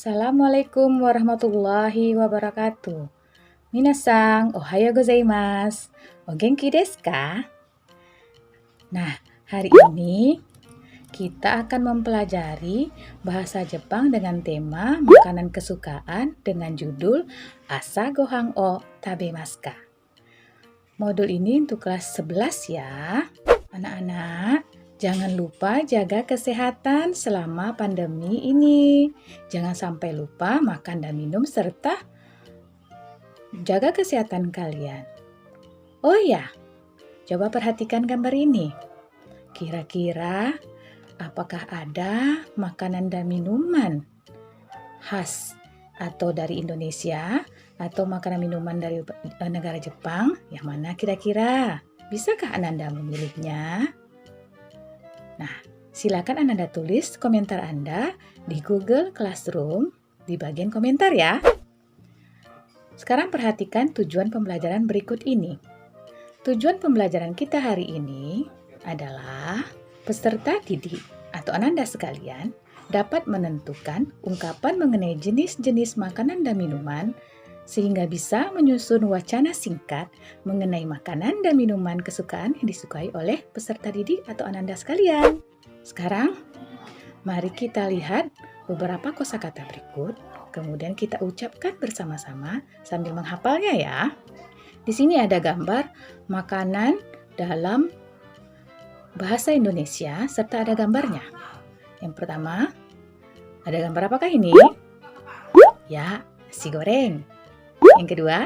Assalamualaikum warahmatullahi wabarakatuh. Minasang, ohayo gozaimasu. O genki desu ka? Nah, hari ini kita akan mempelajari bahasa Jepang dengan tema makanan kesukaan dengan judul Asa gohan o tabemasu ka? Modul ini untuk kelas 11 ya. Anak-anak, jangan lupa jaga kesehatan selama pandemi ini. Jangan sampai lupa makan dan minum serta jaga kesehatan kalian. Oh ya, coba perhatikan gambar ini. Kira-kira apakah ada makanan dan minuman khas atau dari Indonesia atau makanan minuman dari negara Jepang? Yang mana kira-kira? Bisakah Ananda memilihnya? Nah, silakan Ananda tulis komentar Anda di Google Classroom di bagian komentar ya. Sekarang perhatikan tujuan pembelajaran berikut ini. Tujuan pembelajaran kita hari ini adalah peserta didik atau Ananda sekalian dapat menentukan ungkapan mengenai jenis-jenis makanan dan minuman sehingga bisa menyusun wacana singkat mengenai makanan dan minuman kesukaan yang disukai oleh peserta didik atau Ananda sekalian. Sekarang, mari kita lihat beberapa kosakata berikut, kemudian kita ucapkan bersama-sama sambil menghafalnya ya. Di sini ada gambar makanan dalam bahasa Indonesia serta ada gambarnya. Yang pertama, ada gambar apakah ini? Ya, nasi goreng. Yang kedua,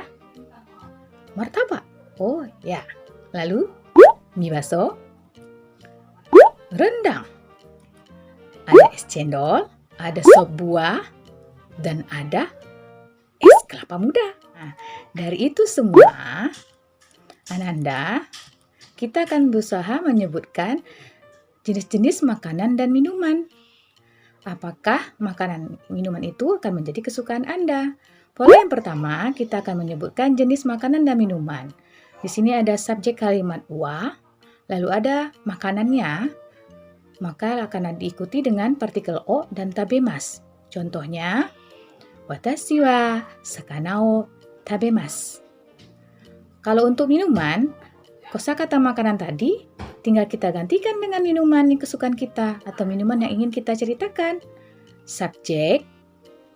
martabak. Oh ya. Lalu, mie baso, rendang. Ada es cendol, ada sop buah, dan ada es kelapa muda. Nah, dari itu semua, Ananda, kita akan berusaha menyebutkan jenis-jenis makanan dan minuman. Apakah makanan minuman itu akan menjadi kesukaan Anda? Pola yang pertama, kita akan menyebutkan jenis makanan dan minuman. Di sini ada subjek kalimat wa, lalu ada makanannya, maka akan diikuti dengan partikel o dan tabemas. Contohnya, watashi wa sakana o tabemasu. Kalau untuk minuman, kosakata makanan tadi tinggal kita gantikan dengan minuman yang kesukaan kita atau minuman yang ingin kita ceritakan. Subjek,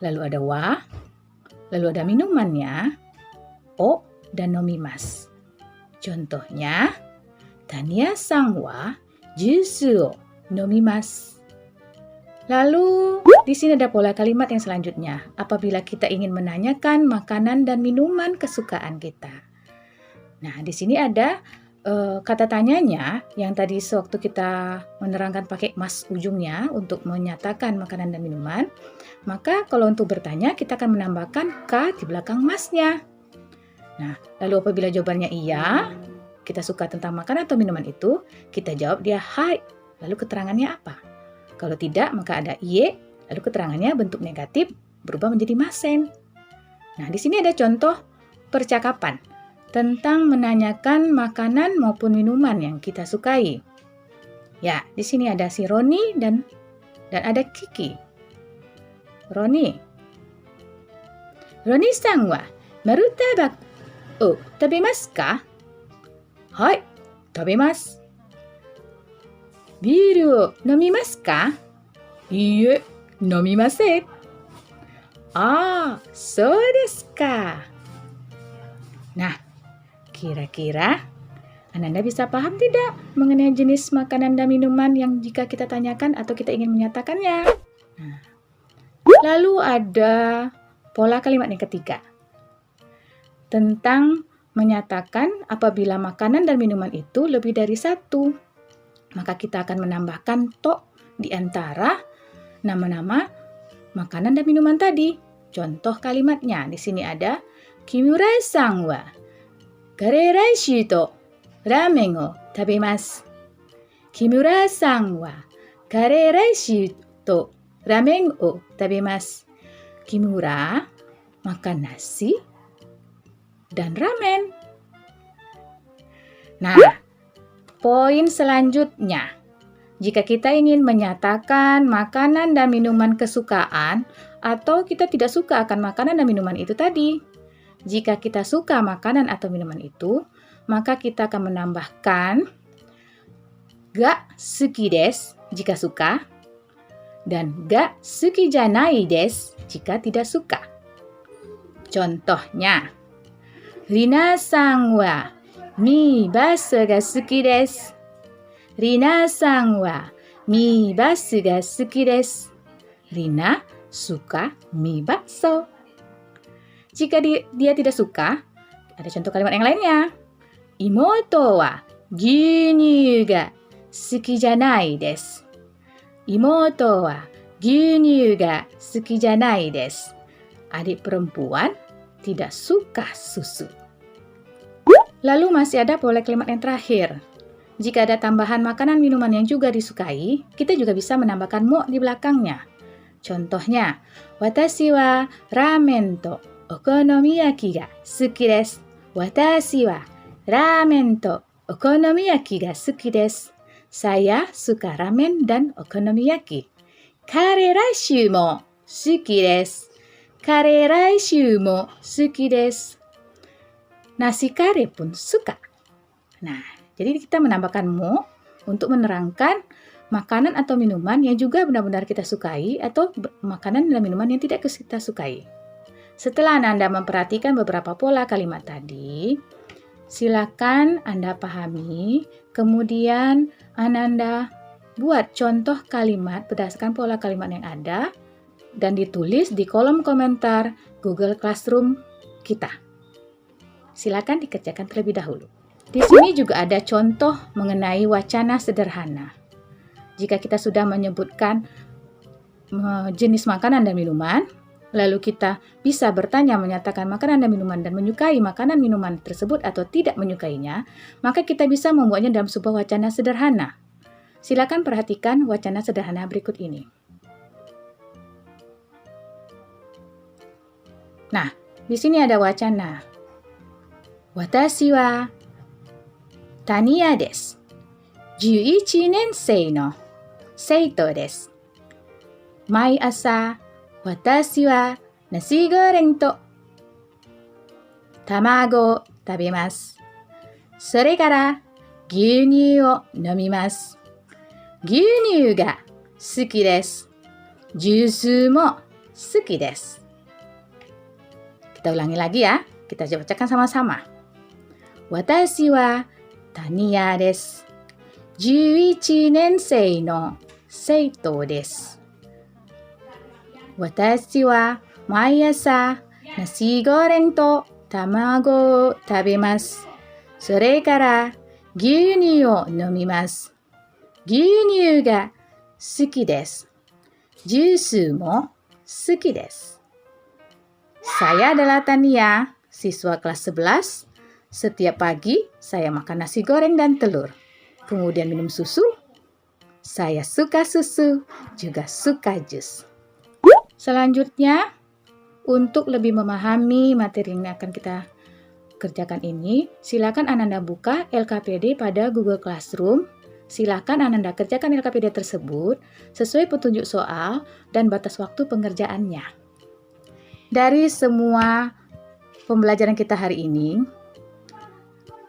lalu ada wa, lalu ada minumannya, o dan nomimasu. Contohnya, Tania-san wa jusu o nomimasu. Lalu, di sini ada pola kalimat yang selanjutnya. Apabila kita ingin menanyakan makanan dan minuman kesukaan kita. Nah, di sini ada kata tanyanya yang tadi sewaktu kita menerangkan pakai mas ujungnya untuk menyatakan makanan dan minuman. Maka kalau untuk bertanya kita akan menambahkan ka di belakang masnya. Nah, lalu apabila jawabannya iya, kita suka tentang makanan atau minuman itu, kita jawab dia hai. Lalu keterangannya apa? Kalau tidak, maka ada iye, lalu keterangannya bentuk negatif berubah menjadi masen. Nah, di sini ada contoh percakapan tentang menanyakan makanan maupun minuman yang kita sukai. Ya, di sini ada si Roni dan ada Kiki. Roni-san wa marutabak o tabemasu ka? Hai, tabemasu. Biru o nomimasu ka? Iie, nomimasen. Ah, so desu ka. Nah, kira-kira Ananda bisa paham tidak mengenai jenis makanan dan minuman yang jika kita tanyakan atau kita ingin menyatakannya? Nah, lalu ada pola kalimat yang ketiga. Tentang menyatakan apabila makanan dan minuman itu lebih dari satu. Maka kita akan menambahkan to di antara nama-nama makanan dan minuman tadi. Contoh kalimatnya di sini ada Kimura-san wa gareraishi to ramen o tabemasu. Kimura-san wa gareraishi to ramen o tabemasu. Kimura makan nasi dan ramen. Nah, poin selanjutnya Jika kita ingin menyatakan makanan dan minuman kesukaan, atau kita tidak suka akan makanan dan minuman itu tadi. Jika kita suka makanan atau minuman itu, maka kita akan menambahkan ga suki desu jika suka, dan ga suki janai desu jika tidak suka. Contohnya, Rina-san wa mibasu ga suki desu. Rina-san wa mibasu ga suki desu. Rina suka mie bakso. Jika dia tidak suka, ada contoh kalimat yang lainnya. Imoto wa gyunyu ga suki janai desu. Imoto wa gyunyu ga suki janai desu. Adik perempuan tidak suka susu. Lalu masih ada pola kalimat yang terakhir. Jika ada tambahan makanan minuman yang juga disukai, kita juga bisa menambahkan mo di belakangnya. Contohnya, watashi wa ramen to okonomiyaki ga suki desu. Watashi wa ramen to okonomiyaki ga suki desu. Saya suka ramen dan okonomiyaki. Kare raishu mo suki desu. Kare raishu mo suki desu. Nasi kare pun suka. Nah, jadi kita menambahkan mo untuk menerangkan makanan atau minuman yang juga benar-benar kita sukai atau makanan dan minuman yang tidak kita sukai. Setelah Anda memperhatikan beberapa pola kalimat tadi, silakan Anda pahami, kemudian Anda buat contoh kalimat berdasarkan pola kalimat yang ada dan ditulis di kolom komentar Google Classroom kita. Silakan dikerjakan terlebih dahulu. Di sini juga ada contoh mengenai wacana sederhana. Jika kita sudah menyebutkan jenis makanan dan minuman, lalu kita bisa bertanya menyatakan makanan dan minuman dan menyukai makanan minuman tersebut atau tidak menyukainya, maka kita bisa membuatnya dalam sebuah wacana sederhana. Silakan perhatikan wacana sederhana berikut ini. Nah, di sini ada wacana. Watashi wa Taniya desu. 11年生の生徒です。毎朝、私はナシゴレンと卵を食べます。それから牛乳を飲みます。牛乳が好きです。ジュースも好きです。Kita ulangi lagi ya. Kita bacakan sama-sama. Watashi wa Taniya desu. 11年生の生徒です。私は毎朝ナシゴレンと卵を食べます。それから牛乳を飲みます。牛乳が好きです。ジュースも好きです。Saya adalah Tania, siswa kelas 11. Setiap pagi saya makan nasi goreng dan telur. Kemudian minum susu. Saya suka susu, juga suka jus. Selanjutnya, untuk lebih memahami materi yang akan kita kerjakan ini, silakan Ananda buka LKPD pada Google Classroom. Silakan Ananda kerjakan LKPD tersebut sesuai petunjuk soal dan batas waktu pengerjaannya. Dari semua pembelajaran kita hari ini,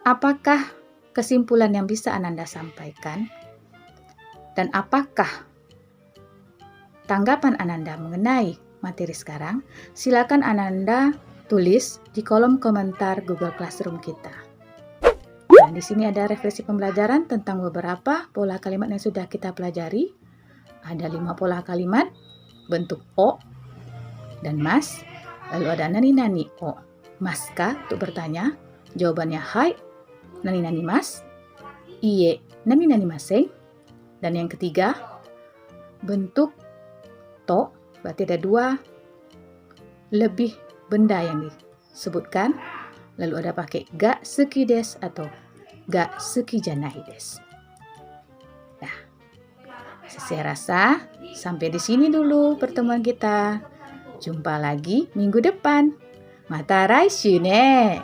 apakah kesimpulan yang bisa Ananda sampaikan? Dan apakah tanggapan Ananda mengenai materi sekarang? Silakan Ananda tulis di kolom komentar Google Classroom kita. Nah, di sini ada refleksi pembelajaran tentang beberapa pola kalimat yang sudah kita pelajari. Ada 5 pola kalimat bentuk o dan mas. Lalu ada nani-nani o. Maska untuk bertanya. Jawabannya hai. Nani-nani mas. Iye nani-nani maseng. Dan yang ketiga, bentuk to, berarti ada 2 lebih benda yang disebutkan. Lalu ada pakai ga suki desu atau ga suki janai desu. Nah, saya rasa sampai di sini dulu pertemuan kita. Jumpa lagi minggu depan. Mata raishu ne.